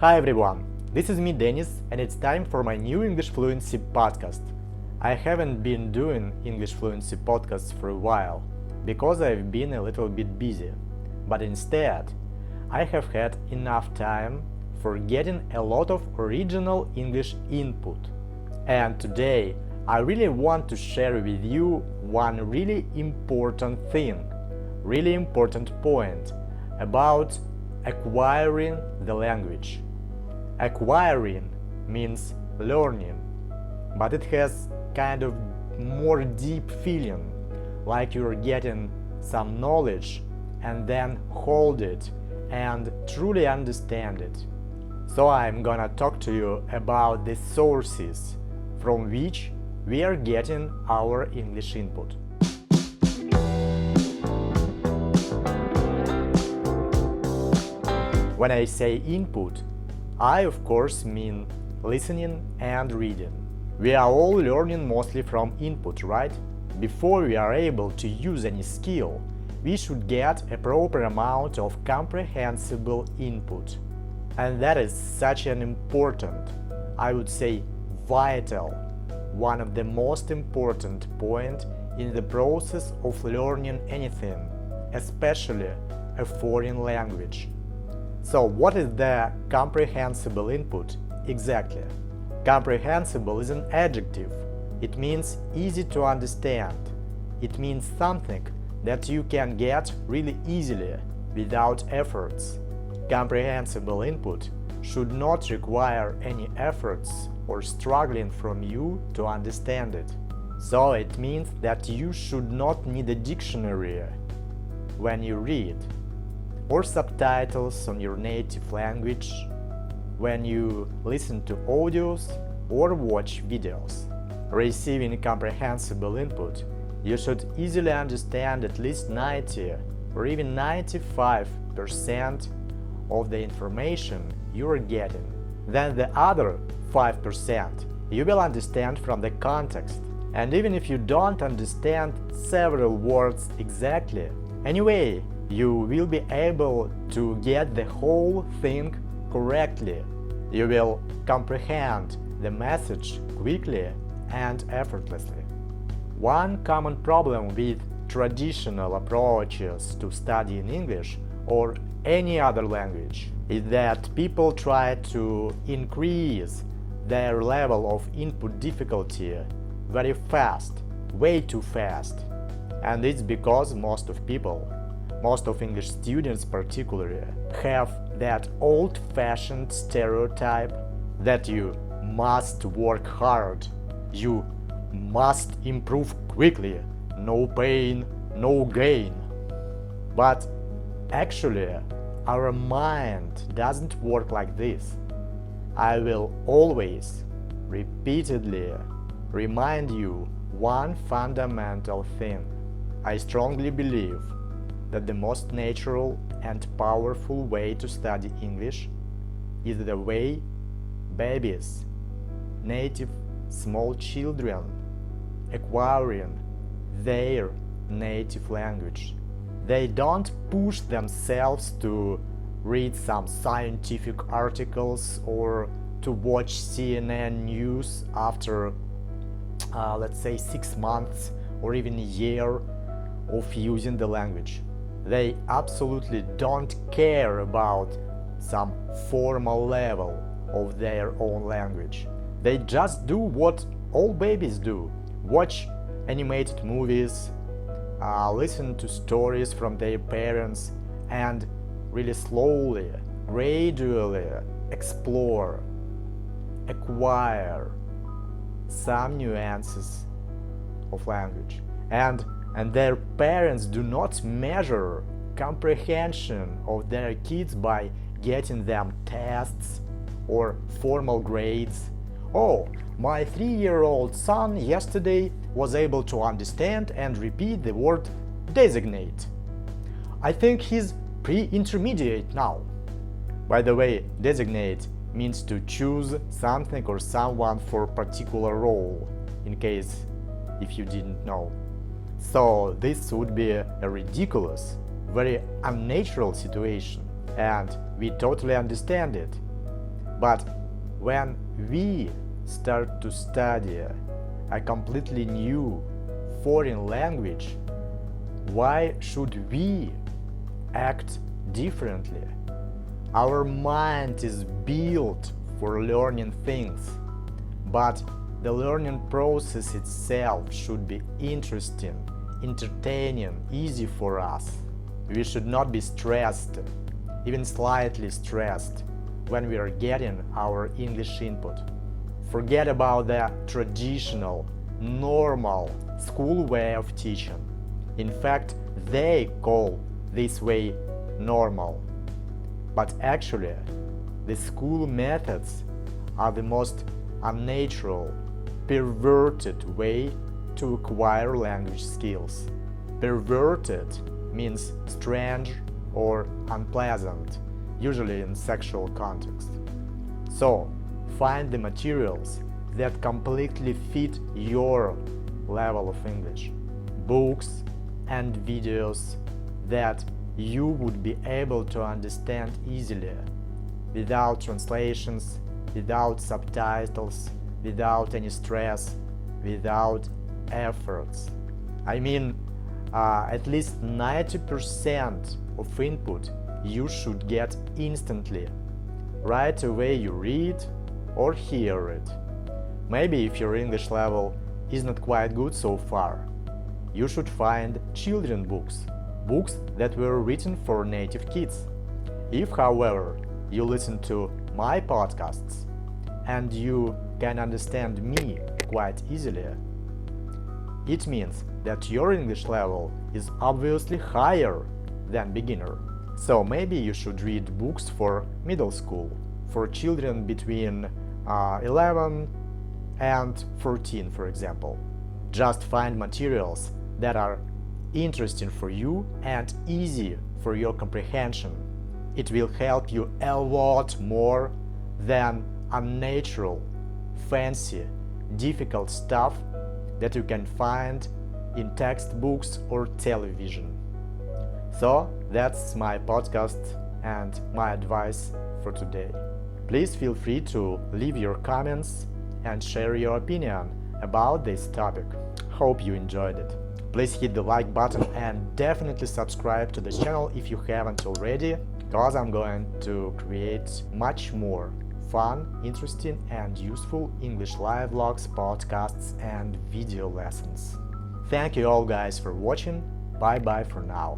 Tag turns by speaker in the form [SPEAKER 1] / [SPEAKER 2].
[SPEAKER 1] Hi everyone, this is me Dennis and it's time for my new English Fluency podcast. I haven't been doing English Fluency podcasts for a while because I've been a little bit busy, but instead I have had enough time for getting a lot of original English input. And today I really want to share with you one really important thing, really important point about acquiring the language. Acquiring means learning, but it has kind of more deep feeling, like you're getting some knowledge and then hold it and truly understand it. So I'm gonna talk to you about the sources from which we are getting our English input. When I say input, I of course mean listening and reading. We are all learning mostly from input, right? Before we are able to use any skill, we should get a proper amount of comprehensible input. And that is such an important, I would say vital, one of the most important point in the process of learning anything, especially a foreign language. So what is the comprehensible input exactly? Comprehensible is an adjective. It means easy to understand. It means something that you can get really easily without efforts. Comprehensible input should not require any efforts or struggling from you to understand it. So it means that you should not need a dictionary when you read, or subtitles on your native language when you listen to audios or watch videos. Receiving comprehensible input, you should easily understand at least 90 or even 95% of the information you are getting. Then the other 5% you will understand from the context. And even if you don't understand several words exactly, anyway, you will be able to get the whole thing correctly. You will comprehend the message quickly and effortlessly. One common problem with traditional approaches to studying English or any other language is that people try to increase their level of input difficulty very fast, way too fast. And it's because most of English students particularly, have that old-fashioned stereotype that you must work hard, you must improve quickly, no pain, no gain. But actually, our mind doesn't work like this. I will always, repeatedly remind you one fundamental thing. I strongly believe that the most natural and powerful way to study English is the way babies, native small children, acquiring their native language. They don't push themselves to read some scientific articles or to watch CNN news after, let's say, 6 months or even a year of using the language. They absolutely don't care about some formal level of their own language. They just do what all babies do: watch animated movies, listen to stories from their parents, and really slowly, gradually explore, acquire some nuances of language. And their parents do not measure comprehension of their kids by getting them tests or formal grades. Oh, my 3-year-old son yesterday was able to understand and repeat the word designate. I think he's pre-intermediate now. By the way, designate means to choose something or someone for a particular role, in case if you didn't know. So this would be a ridiculous, very unnatural situation, and we totally understand it. But when we start to study a completely new foreign language, why should we act differently? Our mind is built for learning things, but the learning process itself should be interesting, entertaining, easy for us. We should not be stressed, even slightly stressed, when we are getting our English input. Forget about the traditional, normal school way of teaching. In fact, they call this way normal. But actually, the school methods are the most unnatural, perverted way to acquire language skills. Perverted means strange or unpleasant, usually in sexual context. So, find the materials that completely fit your level of English. Books and videos that you would be able to understand easily, without translations, without subtitles, without any stress, without efforts. I mean, at least 90% of input you should get instantly, right away you read or hear it. Maybe if your English level is not quite good so far, you should find children books, books that were written for native kids. If, however, you listen to my podcasts and you can understand me quite easily, it means that your English level is obviously higher than beginner. So maybe you should read books for middle school, for children between 11 and 14, for example. Just find materials that are interesting for you and easy for your comprehension. It will help you a lot more than unnatural, fancy, difficult stuff that you can find in textbooks or television. So that's my podcast and my advice for today. Please feel free to leave your comments and share your opinion about this topic. Hope you enjoyed it. Please hit the like button and definitely subscribe to the channel if you haven't already, because I'm going to create much more fun, interesting and useful English live vlogs, podcasts and video lessons. Thank you all guys for watching. Bye bye for now.